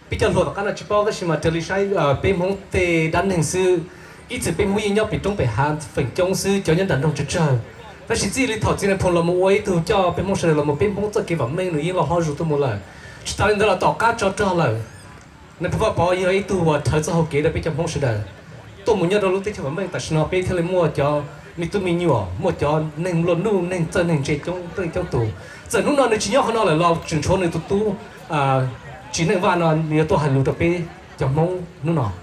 比较落个那去包个什么这里晒北蒙的单hình sư一直被母婴要比东北韩粉中sư cho nhân đàn đông chơi và chỉ chỉ lý thọ chỉ là phong là một ấy từ cho bên mông sợi là một bên mông cho cái vật mình nữa là họ rụt tôi một lần chỉ tao nên là tỏ cá cho lần nên phải bỏ như ấy từ và thời gian học kế là bên trong mông sợi tôi muốn nhớ đâu lúc tí cho mình tại sao bên theo mua cho mình tụi mình nhiều mua cho nên luôn luôn nên chân nên chơi trong tủ giờ lúc nào nên chỉ nhớ họ nói là lo chuyển số này tụi chỉ nên vào nó nhiều tôi hành lụt tập bên trong mông lúc nào.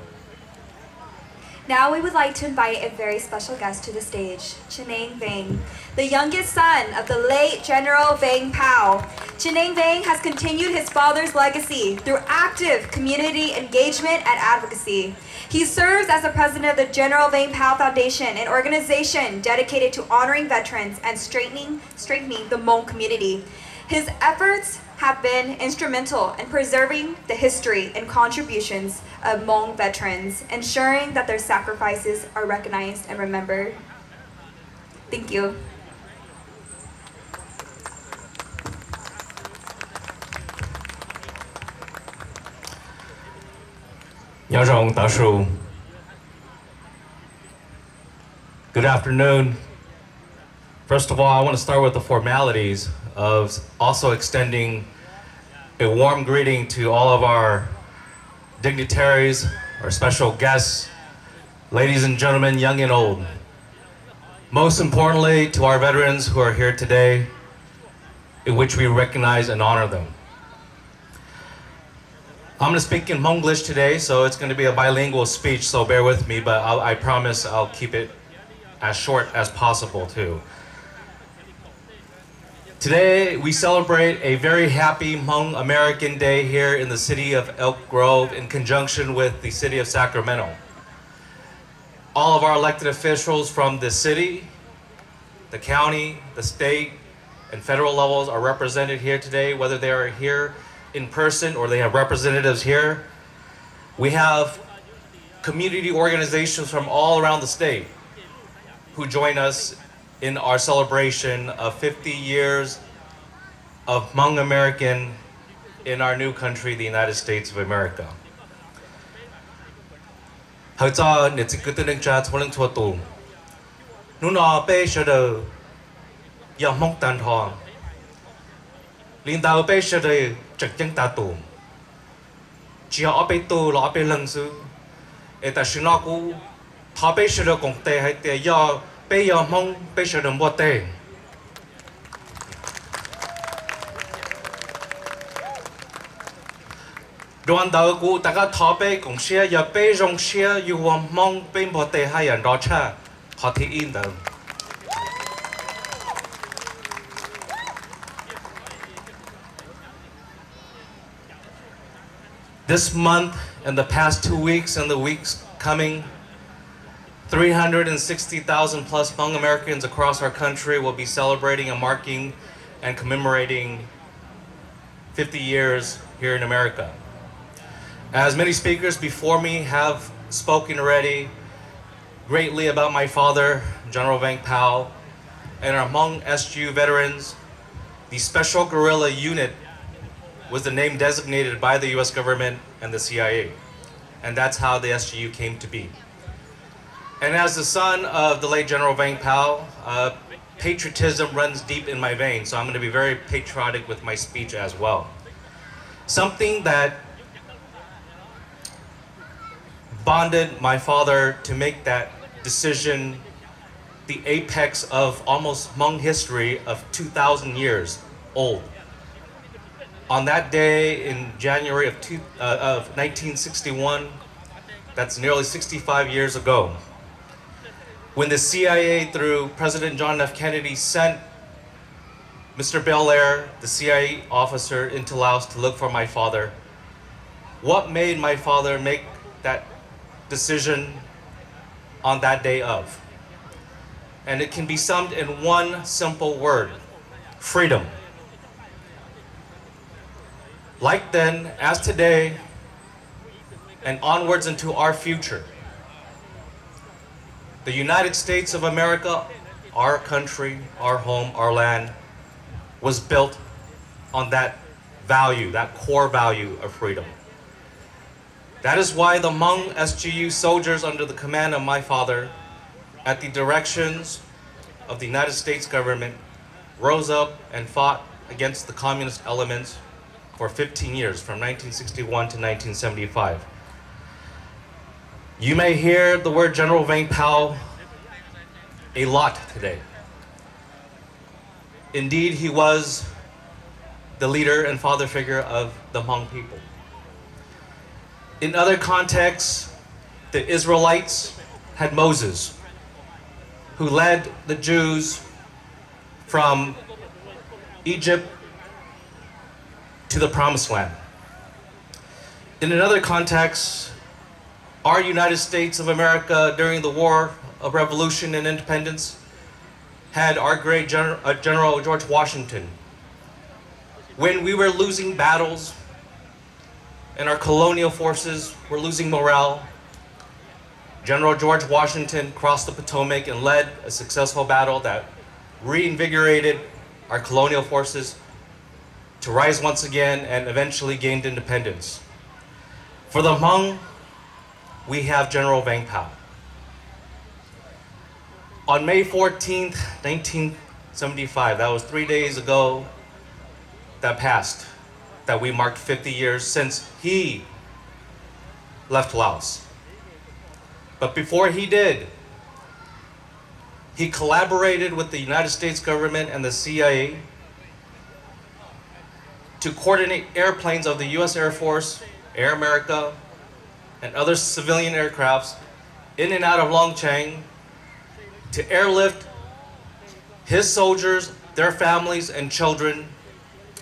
Now we would like to invite a very special guest to the stage, Chineng Vang, the youngest son of the late General Vang Pao. Chineng Vang has continued his father's legacy through active community engagement and advocacy. He serves as the president of the General Vang Pao Foundation, an organization dedicated to honoring veterans and strengthening the Hmong community. His efforts have been instrumental in preserving the history and contributions of Hmong veterans, ensuring that their sacrifices are recognized and remembered. Thank you. Good afternoon. First of all, I want to start with the formalities of also extending a warm greeting to all of our dignitaries, our special guests, ladies and gentlemen, young and old. Most importantly, to our veterans who are here today, in which we recognize and honor them. I'm going to speak in Hmonglish today, so it's going to be a bilingual speech, so bear with me, but I promise I'll keep it as short as possible too. Today, we celebrate a very happy Hmong American Day here in the city of Elk Grove in conjunction with the city of Sacramento. All of our elected officials from the city, the county, the state, and federal levels are represented here today, whether they are here in person or they have representatives here. We have community organizations from all around the state who join us in our celebration of 50 years of Hmong American in our new country, the United States of America. Hãy cho nhiệt tình cứ tên cha cho lên chùa tù. Nú nọ bê sơ đờ dòng mong tàn thọ. Linh đạo bê sơ đờ trực chân ta tù. Chỉ họ bê tù lọ bê lần sư. Ê ta sư nọ cú thọ bê sơ đờ công tê hay tê do bê dòng mong bê sơ đờ mua tê. Đoàn đầu của tất cả thọ bê cũng xe giờ bê rong xe dù mong bê mua tê hai人 đó cha họ thì in đâu. This month and the past 2 weeks and the weeks coming, 360,000 plus Hmong Americans across our country will be celebrating and marking and commemorating 50 years here in America. As many speakers before me have spoken already greatly about my father, General Vang Pao, and our Hmong SGU veterans, the Special Guerrilla Unit was the name designated by the US government and the CIA. And that's how the SGU came to be. And as the son of the late General Vang Pao, patriotism runs deep in my veins, so I'm going to be very patriotic with my speech as well. Something that bonded my father to make that decision the apex of almost Hmong history of 2,000 years old. On that day in January of 1961, that's nearly 65 years ago, when the CIA, through President John F. Kennedy, sent Mr. Belair, the CIA officer, into Laos to look for my father, what made my father make that decision on that day of? And it can be summed in one simple word: freedom. Like then, as today, and onwards into our future, the United States of America, our country, our home, our land, was built on that value, that core value of freedom. That is why the Hmong SGU soldiers under the command of my father, at the directions of the United States government, rose up and fought against the communist elements for 15 years, from 1961 to 1975. You may hear the word General Vang Pao a lot today. Indeed, he was the leader and father figure of the Hmong people. In other contexts, the Israelites had Moses, who led the Jews from Egypt to the Promised Land. In another context, our United States of America during the War of Revolution and Independence had our great General George Washington. When we were losing battles and our colonial forces were losing morale, General George Washington crossed the Potomac and led a successful battle that reinvigorated our colonial forces to rise once again and eventually gained independence. For the Hmong, we have General Vang Pao. On May 14th, 1975, that was 3 days ago that passed, that we marked 50 years since he left Laos. But before he did, he collaborated with the United States government and the CIA to coordinate airplanes of the US Air Force, Air America, and other civilian aircrafts in and out of Longchang to airlift his soldiers, their families, and children,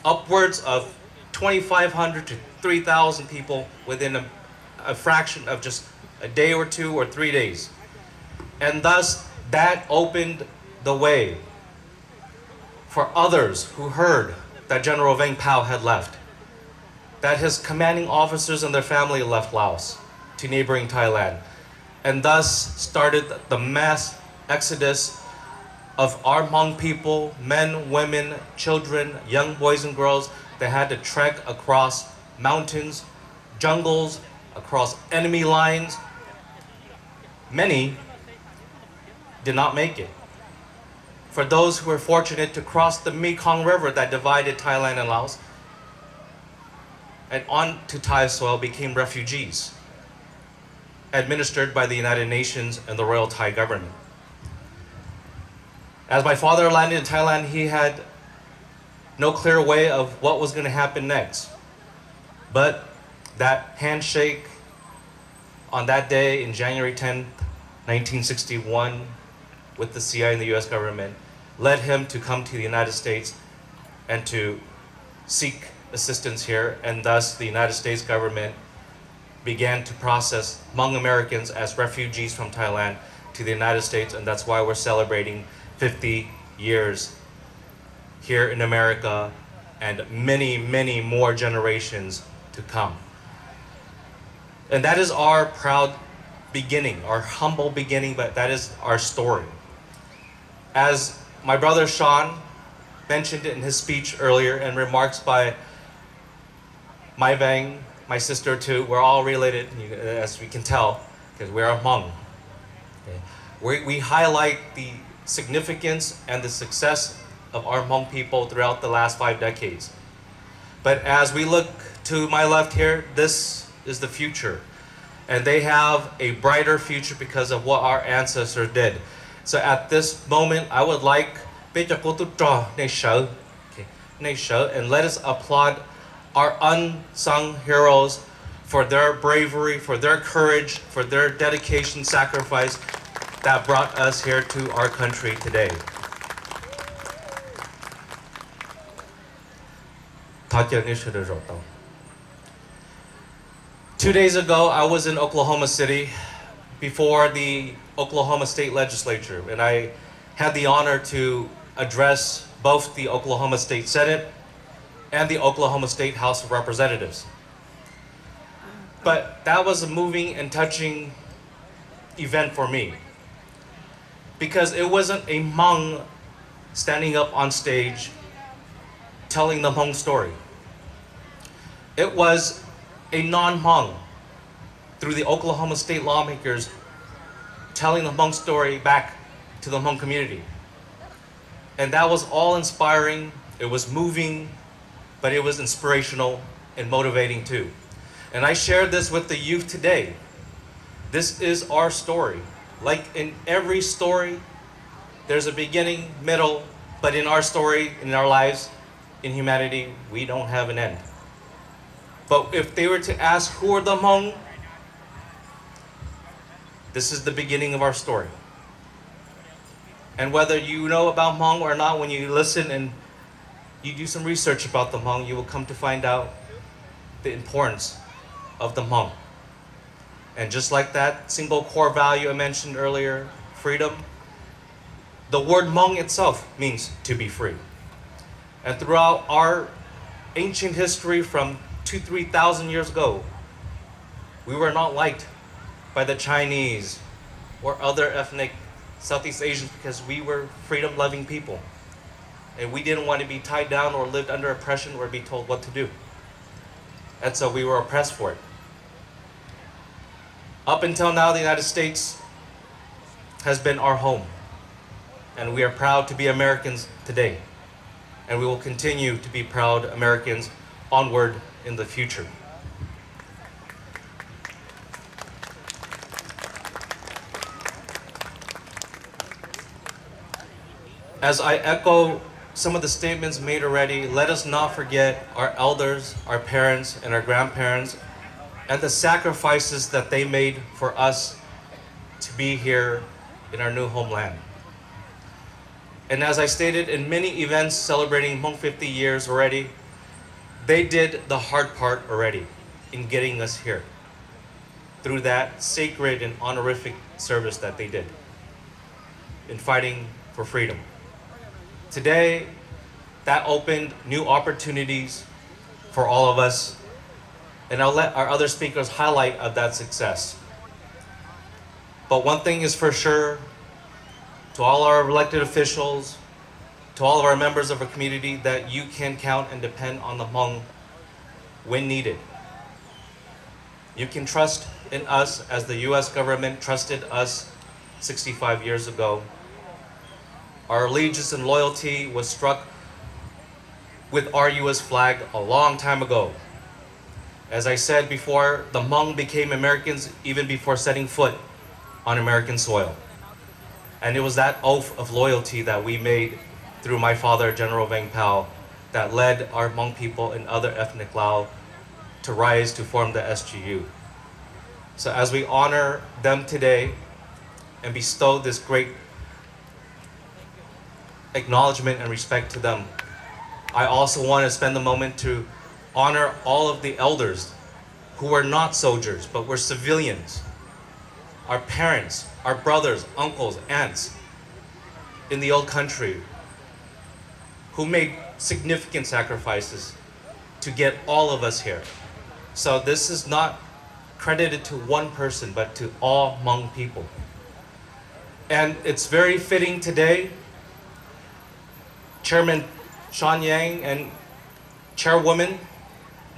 upwards of 2,500 to 3,000 people within a fraction of just a day or 2 or 3 days. And thus, that opened the way for others who heard that General Vang Pao had left, that his commanding officers and their family left Laos to neighboring Thailand, and thus started the mass exodus of our Hmong people, men, women, children, young boys and girls that had to trek across mountains, jungles, across enemy lines. Many did not make it. For those who were fortunate to cross the Mekong River that divided Thailand and Laos and onto Thai soil became refugees, administered by the United Nations and the Royal Thai government. As my father landed in Thailand, he had no clear way of what was going to happen next. But that handshake on that day in January 10th, 1961, with the CIA and the US government, led him to come to the United States and to seek assistance here, and thus the United States government began to process Hmong Americans as refugees from Thailand to the United States, and that's why we're celebrating 50 years here in America and many, many more generations to come. And that is our proud beginning, our humble beginning, but that is our story. As my brother Sean mentioned in his speech earlier, and remarks by Mai Vang, my sister too, we're all related, as we can tell, because we're Hmong. Okay. We highlight the significance and the success of our Hmong people throughout the last 5 decades. But as we look to my left here, this is the future. And they have a brighter future because of what our ancestors did. So at this moment, I would like Neej, and let us applaud our unsung heroes for their bravery, for their courage, for their dedication, sacrifice that brought us here to our country today. Two days ago, I was in Oklahoma City before the Oklahoma State Legislature, and I had the honor to address both the Oklahoma State Senate and the Oklahoma State House of Representatives. But that was a moving and touching event for me, because it wasn't a Hmong standing up on stage telling the Hmong story. It was a non-Hmong through the Oklahoma state lawmakers telling the Hmong story back to the Hmong community. And that was all inspiring, it was moving, but it was inspirational and motivating too. And I shared this with the youth today. This is our story. Like in every story, there's a beginning, middle, but in our story, in our lives, in humanity, we don't have an end. But if they were to ask who are the Hmong, this is the beginning of our story. And whether you know about Hmong or not, when you listen and you do some research about the Hmong, you will come to find out the importance of the Hmong. And just like that single core value I mentioned earlier, freedom, the word Hmong itself means to be free. And throughout our ancient history from 2,000-3,000 years ago, we were not liked by the Chinese or other ethnic Southeast Asians because we were freedom-loving people. And we didn't want to be tied down or lived under oppression or be told what to do. And so we were oppressed for it. Up until now, the United States has been our home. And we are proud to be Americans today. And we will continue to be proud Americans onward in the future. As I echo some of the statements made already, let us not forget our elders, our parents, and our grandparents, and the sacrifices that they made for us to be here in our new homeland. And as I stated in many events celebrating Hmong50 years already, they did the hard part already in getting us here through that sacred and honorific service that they did in fighting for freedom. Today, that opened new opportunities for all of us, and I'll let our other speakers highlight of that success. But one thing is for sure, to all our elected officials, to all of our members of our community, that you can count and depend on the Hmong when needed. You can trust in us as the US government trusted us 65 years ago. Our allegiance and loyalty was struck with our US flag a long time ago. As I said before, the Hmong became Americans even before setting foot on American soil. And it was that oath of loyalty that we made through my father, General Vang Pao, that led our Hmong people and other ethnic Lao to rise to form the SGU. So as we honor them today and bestow this great acknowledgement and respect to them, I also want to spend a moment to honor all of the elders who were not soldiers but were civilians, our parents, our brothers, uncles, aunts in the old country who made significant sacrifices to get all of us here. So this is not credited to one person but to all Hmong people. And it's very fitting today, Chairman Sean Yang and Chairwoman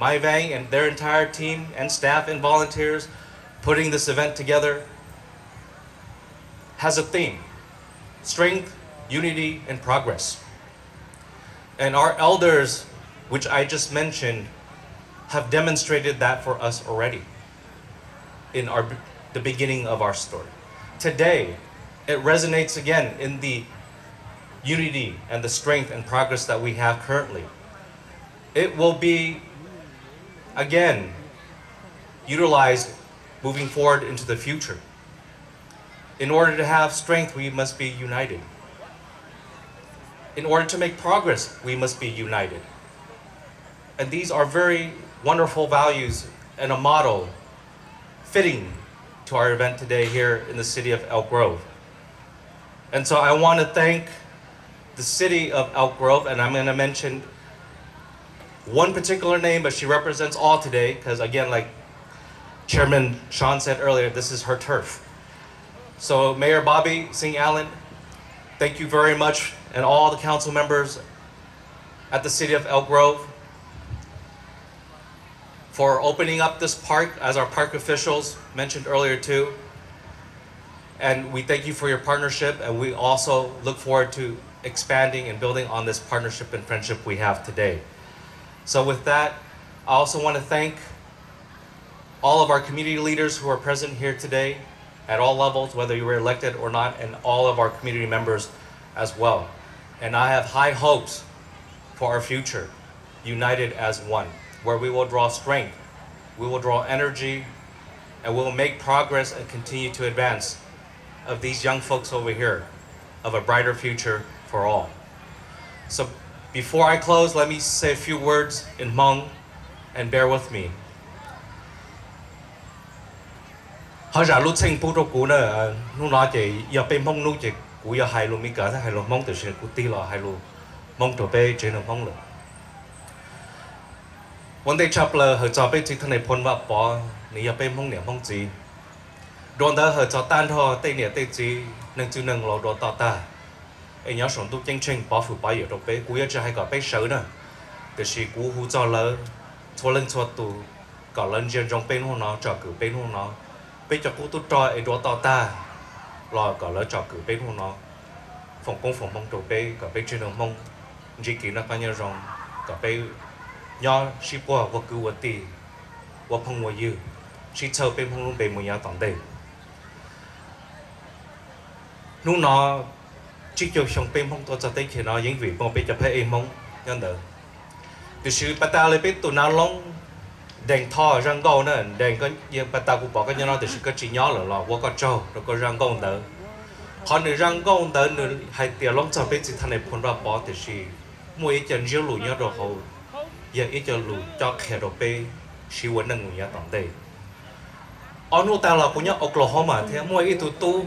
Mai Vang and their entire team and staff and volunteers putting this event together has a theme: strength, unity, and progress. And our elders, which I just mentioned, have demonstrated that for us already in the beginning of our story. Today, it resonates again in the unity and the strength and progress that we have currently. It will be, again, utilized moving forward into the future. In order to have strength, we must be united. In order to make progress, we must be united. And these are very wonderful values and a model fitting to our event today here in the city of Elk Grove. And so I want to thank the city of Elk Grove, and I'm going to mention one particular name, but she represents all today, because again, like Chairman Sean said earlier, this is her turf. So Mayor Bobby Singh Allen, thank you very much, and all the council members at the city of Elk Grove for opening up this park as our park officials mentioned earlier too. And we thank you for your partnership, and we also look forward to expanding and building on this partnership and friendship we have today. So with that, I also want to thank all of our community leaders who are present here today at all levels, whether you were elected or not, and all of our community members as well. And I have high hopes for our future, united as one, where we will draw strength, we will draw energy, and we will make progress and continue to advance of these young folks over here, of a brighter future for all. So before I close, let me say a few words in Hmong, and bear with me. Họ giả lúc sinh bố trò cú nè, nó nói chỉ giờ bên Hmong nu chỉ cú giờ hai luôn mi cả hai luôn Hmong từ xưa cú ti là hai luôn Hmong trò bê trên là Hmong rồi. Vấn đề chấp là họ cho bê chỉ thân này phun vào bỏ, nếu giờ bên Hmong nè Hmong gì. Đoàn đó họ cho tan thôi, tây nè tây gì, nâng chữ nâng lò đồ tao ta. Anh nhớ sống tu chân chân bỏ phụ bỏ giờ trò bê, cú giờ chỉ hai cái bê sớ nè, từ xưa cú hú cho lỡ, cho lên cho tu, cả lần dân trong bên hông nó, cho cử bên hông nó. Bây giờ cú tu cho ấy đồ tao ta, lo cả lỡ cho cử bên hông nó, phòng công phòng mong trò bê, cả bê trên đường mong, chỉ kỹ nó bao nhiêu rong, cả bê nhớ ship qua vô cứu vô tì, vô phong vô dư, ship chờ bên hông luôn bê mùi nhớ tỏng đây. Lúc nó chỉ cho xong bên Hmong tôi cho tới khi nó những vị bọn bây giờ phải Hmong nhân được. Từ sự bắt đầu lấy biết tụi nào long đèn thò răng gâu nữa, đèn có những bắt đầu cũng bỏ cái nhau nó từ sự có chỉ nhỏ là vô có trâu rồi có răng gâu nữa. Còn nếu răng gâu nữa nữa hay tiền long cho biết chỉ thằng này phun ra bỏ từ sự mua ít chân riêu lùi nhau rồi hậu giờ ít chân lùi cho khe rồi bê sự vấn năng người nhau tận đây. Ở nô ta là của nhau Oklahoma thế mua ít tụi tu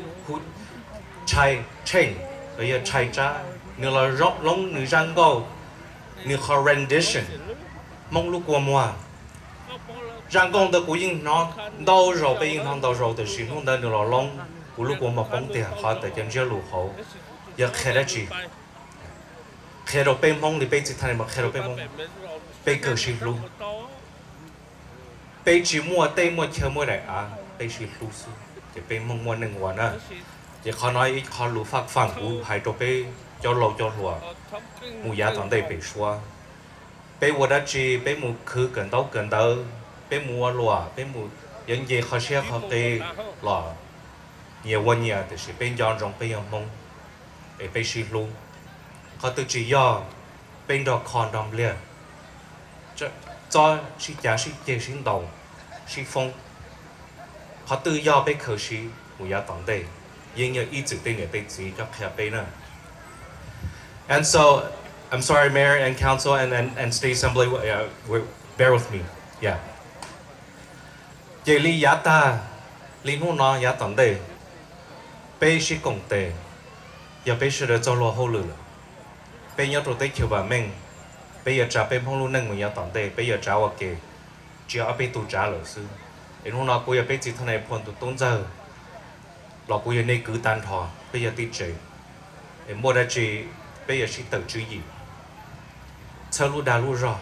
chai chain rồi giờ chai cha nếu là róc lông nếu răng gâu nếu có rendition mong lúc qua mua răng gâu đó của những nó đau rồi bây những đau rồi thì xin không đến nếu là lông của lúc qua mà bóng tiền họ tại chân chưa lù hậu giờ khai ra gì khai rồi bên mong thì bên chỉ thành mà khai rồi bên mong bên cờ xin luôn bên chỉ mua tây mua chơi mua đại à bên xin luôn chỉ bên mong mua nâng quả nè chỉ khó nói khó lù phát phẳng của hai chỗ bên cho lâu cho lùa mù giá toàn đây bị xóa bên mua đã chỉ bên mua khứ cần đâu bên mua lùa bên mua những gì khó xe khó tê là nhiều quan nhiều thì sẽ bên dọn rộng bên mong để bên xin luôn họ tự chỉ do bên đó còn đồng liền cho sĩ giá sĩ chế sinh đồng sĩ phong họ tự do bên khởi sĩ mù giá toàn đây nhưng như ý chữ tên để bên chỉ cho khéo bên nữa. And so I'm sorry, Mayor and Council and State Assembly, bear with me. Yeah. Chỉ lý giá ta, lý nô nó giá toàn đây, bây sĩ công tệ, giờ bây sĩ đã cho lo hậu lửa, bây nhớ tụi tây chiều bà mình, bây giờ trả bên phong luôn nâng mình giá toàn đây, bây giờ trả vào kề, chỉ ở bên tụi trả lửa sư, lý nô nó bây giờ bây chỉ thằng này phun tụi tôn giờ, lọ bây giờ này cứ tan thọ, bây giờ tít chế, mua đã chỉ bây giờ sĩ tự chữ gì, chờ lu đà lu rõ,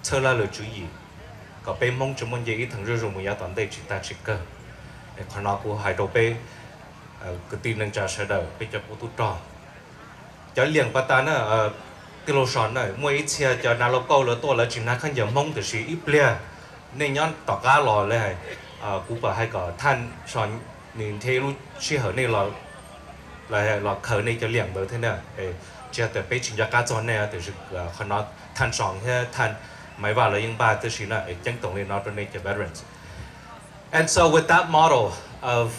chờ là lửa chữ gì. Có bên mong chúng mình dễ thằng rồi mình giá toàn đây chỉ ta chỉ cơ, còn nó của hai đầu bên cái tin năng trả sẽ đỡ bây giờ của tôi cho liền bắt ta nữa cái lô sòn này mua ít xe cho nào lâu câu là tôi là chỉ là khán giả mong từ sĩ ít bia nên nhón tỏ cá lò này cũng phải hay có than sòn nhìn thấy lúc xe hở này là khởi này cho liền bởi thế nào chỉ từ bên chính gia cá giòn này từ sự khán nó than sòn hay than máy vào là những ba từ sĩ là chân tổng lên nó cho nên cho veterans. And so with that model of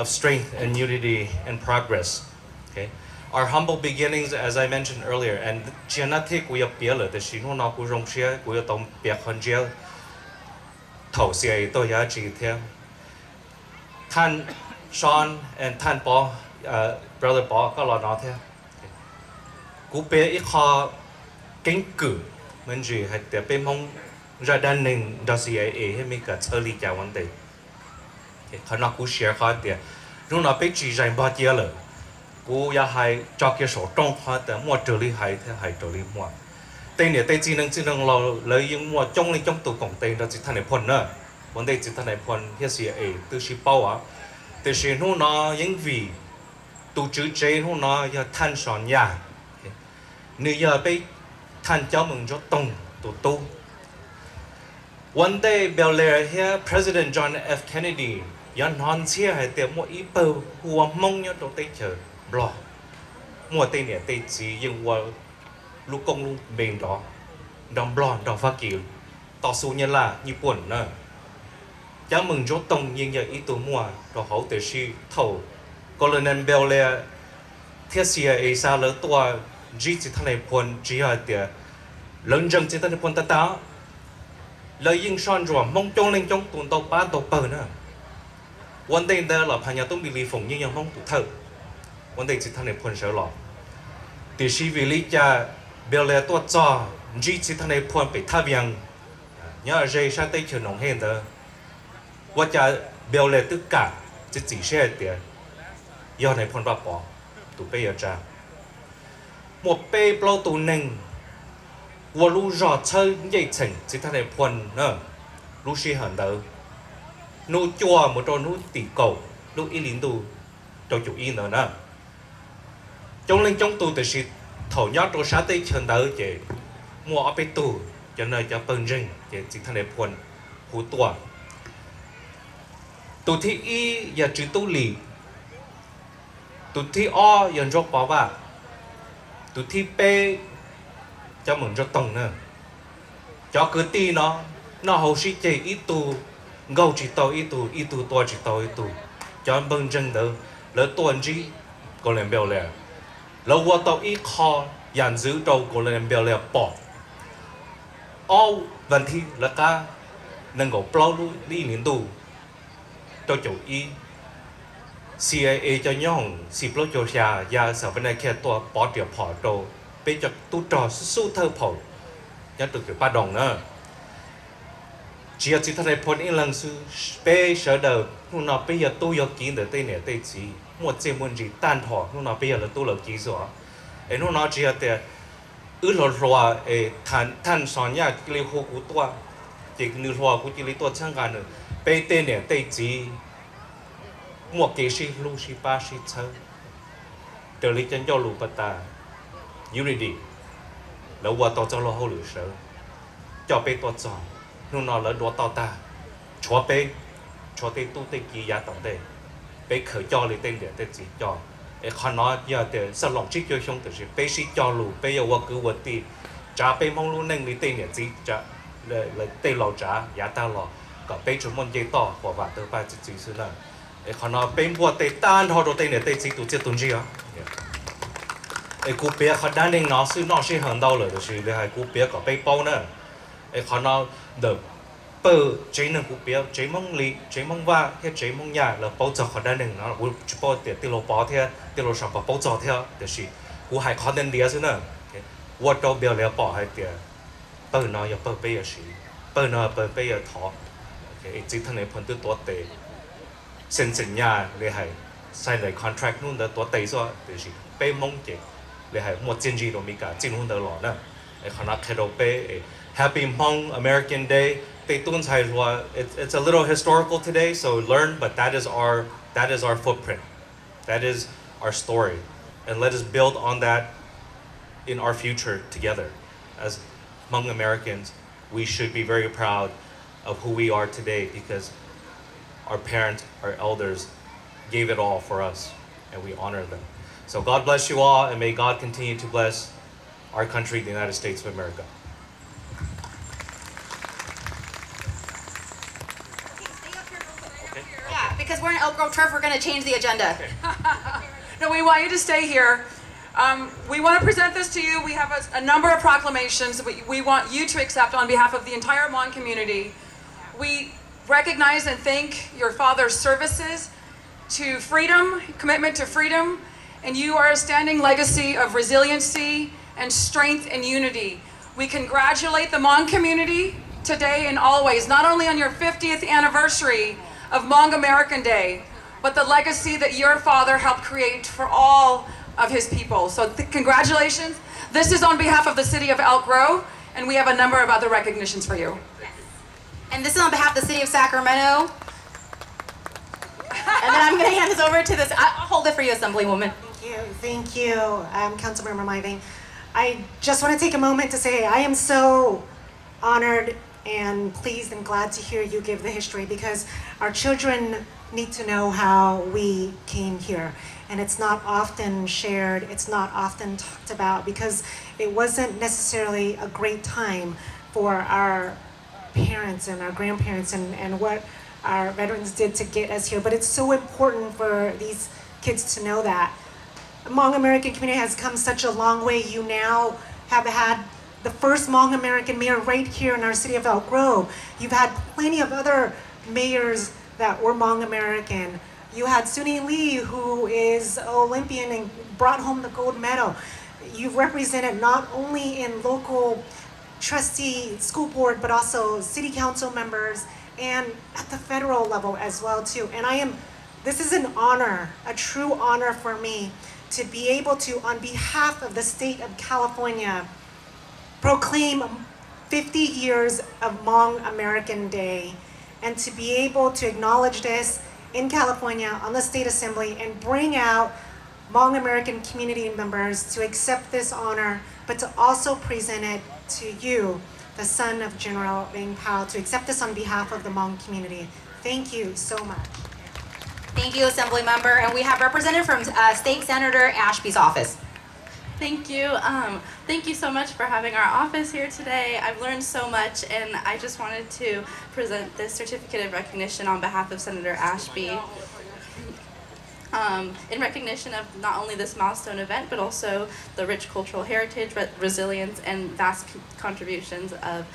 strength and unity and progress, okay, our humble beginnings, as I mentioned earlier, and genetic we have built the shi no ku rong xia ku tong bia khon jia thầu xia to ya chi thêm Than Sean and Than Paul, brother Paul có lo nói thế ku bia ít kho kinh cử mình chỉ hay để bên mong ra đan nền đó CIA hay mấy cái xử lý cái vấn đề họ nói cú share họ để lúc nào biết chỉ dành bao nhiêu rồi cú ya hay cho cái số trong họ để mua trợ lý hay thế hay trợ lý mua tên này tên chỉ năng lo lấy những mua trong lên trong tủ cổng tên đó chỉ thằng này phun nữa vấn đề chỉ thằng này phun hiện sự ấy từ sự bao á từ sự nó những vì tụ chữ chế nó giờ than sòn nhà nếu giờ被than cháu mừng cho tông tụ one day Bel-Air here President John F Kennedy yan non chia hay tiệm mua ít bầu hùa mong nhớ đồ tây chờ blo mua tây nè tây chỉ nhưng qua lúc công lúc bền đó đòn blo đòn phá kiểu tỏ số nhân là như buồn nữa cháu mừng cho tông nhưng giờ ít tụ mua đồ hậu từ si thầu Colonel Bel-Air thiết xia ấy sao lỡ tua chỉ thằng này buồn chỉ là tiệt lớn dân chỉ thằng này buồn ta lời yên son rồi mong trong lên trong tuần tàu ba tàu bờ nữa vấn đề đó là nhà tôi bị lì phồng như nhau mong tụ thở vấn đề chỉ thằng này buồn sợ lọ thì si vì lý cha Bel-Air tua cho chỉ thằng này buồn bị tháp yang nhớ dây sa tây chờ nông hen đóว่าจะเบลเลยตึกกะจะจีเช่เดียยอในพนบาปอตุเปยจ้าหมดเปย์เปล่าตัวหนึ่งว่ารู้รอดเชิญใหญ่ถึงจิตในพนเนอะรู้ชีหันเดอนู้จัวหมดตัวนู้ตีเก่านู้อีลินตูตัวจุอีเนอะนะจงเล่นจงตูแต่สิถอยยอดตัวชาติเชิญเดอเจมัวเอาไปตูจะเนยจะเปิงริงเจจิตในพนหูตัวตุที่อีอย่าจืดตุลีตุที่อ้อยันรกปอว่าตุที่เป้จะเหมือนจะตรงเนอะจะคือตีเนาะnó hậu sĩ chế ít tu ngầu chỉ tàu ít tu tua chỉ tàu ít tu cho bằng chân đó lỡ tuần chỉ có lên bèo lẹ lỡ qua tàu ít kho dàn giữ tàu có lên bèo lẹ bỏ all vấn thi là cả nâng có plau lui đi liên tu cho chủ y CIA cho nhong xịp lô cho xa ya sở bên này kia tua bỏ tiểu phỏ đồ bây giờ tu trò su thơ phỏ nhất được cái ba đồng nữa chỉ là chỉ thay phun in lần su bây giờ đầu lúc nào bây giờ tu yêu kín được tên này tên gì một chuyện muốn gì tan thọ lúc nào bây giờ là tu là kỹ rồi ấy lúc nào chỉ là để lột loa than sòn ya cái hồ của tua chỉ nửa loa của cái tua chẳng hạn nữa bây tên này tên gì một cái gì lu si ba si chơi từ lý chân cho lu bata unityแล้วว่าต่อจะรอเขาหรือเสือจ่อไปตัวจ่อนู่นนอนแล้วดัวต่อตาชัวไปชัวเตตู้เตกียาต่างเตไปเขยจ่อเลยเต้นเดียเตจีจ่อไอ้คนน้อยอย่าเตสลองชิคเยอะชงแต่สิไปสิจ่อลูไปอย่าว่าคือว่าตีจ่าไปมองลูนั่งเลยเต้นเนี่ยจีจะเลยเตเราจ่ายาตาหล่อก็ไปจุดมันยี่ต่อหัวบาดเตอร์ไปจีซื้อนั่นไอ้คนน้อยเป็นบัวเตต้านทอโดเต้เนี่ยเตจีตัวเจ้าตุนจีอ่ะไอ้กูเปียเขาด้านหนึ่งน้องซื้อน้องใช้หันดาวเลยแต่คือเลยให้กูเปียก็ไปเป้าเนอะไอ้คนน้องเดิมเปิดใจหนึ่งกูเปียใจมั่งลีใจมั่งว่าแค่ใจมั่งยาแล้วเป้าจ่อเขาด้านหนึ่งเนาะกูจะเป้าเดี๋ยวตีโลป้อเท่าตีโลสามเป้าจ่อเท่าแต่คือกูให้คอนเทนต์เดียวซิเนอะว่าเราเบียร์แล้วป้อให้เดี๋ยวเปิดน้อยอย่าเปิดไปอย่าสีเปิดน้อยเปิดไปอย่าท้อไอ้จีท่านในพันธุ์ตัวเตะเซ็นสัญญาเลยให้ใส่ในคอนแทรคนู่นตัวเตะซะแต่คือไปมั่งเจเลยให้หมดจินจีโรมิกาจินหุ่นเดอร์หล่อนะไอ้คณะเคโรเป้ Happy Hmong American Day เตตุนไทยว่า it's a little historical today so learn but that is our footprint that is our story and let us build on that in our future together as Hmong Americans we should be very proud of who we are today because our parents our elders gave it all for us and we honor them. So God bless you all, and may God continue to bless our country, the United States of America. Okay. Yeah, because we're in Elk Grove Turf, we're going to change the agenda. Okay. No, we want you to stay here. We want to present this to you. We have a number of proclamations we want you to accept on behalf of the entire Hmong community. We recognize and thank your father's services to freedom, commitment to freedom, and you are a standing legacy of resiliency and strength and unity. We congratulate the Hmong community today and always, not only on your 50th anniversary of Hmong American Day, but the legacy that your father helped create for all of his people. So congratulations. This is on behalf of the city of Elk Grove, and we have a number of other recognitions for you. And this is on behalf of the city of Sacramento. And then I'm going to hand this over to this. I'll hold it for you, Assemblywoman. Thank you, Councilmember Myving. I just want to take a moment to say I am so honored and pleased and glad to hear you give the history, because our children need to know how we came here. And it's not often shared, it's not often talked about, because it wasn't necessarily a great time for our parents and our grandparents and what our veterans did to get us here. But it's so important for these kids to know that. The Hmong American community has come such a long way. You now have had the first Hmong American mayor right here in our city of Elk Grove. You've had plenty of other mayors that were Hmong American. You had Suni Lee, who is an Olympian and brought home the gold medal. You've represented not only in local trustee school board, but also city council members and at the federal level as well too. And this is an honor, a true honor for me to be able to, on behalf of the state of California, proclaim 50 years of Hmong American Day, and to be able to acknowledge this in California on the State Assembly and bring out Hmong American community members to accept this honor, but to also present it to you, the son of General Vang Pao, to accept this on behalf of the Hmong community. Thank you so much. Thank you, Assembly Member. And we have representative from State Senator Ashby's office. Thank you. Thank you so much for having our office here today. I've learned so much, and I just wanted to present this certificate of recognition on behalf of Senator Ashby. In recognition of not only this milestone event, but also the rich cultural heritage, resilience, and vast contributions of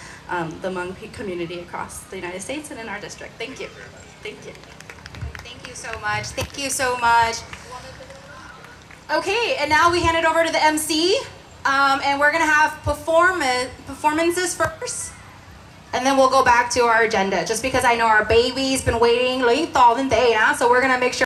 the Hmong community across the United States and in our district. Thank you. Thank you. Thank you so much. Thank you so much. Okay, and now we hand it over to the MC, and we're gonna have performances first, and then we'll go back to our agenda. Just because I know our baby's been waiting, so we're gonna make sure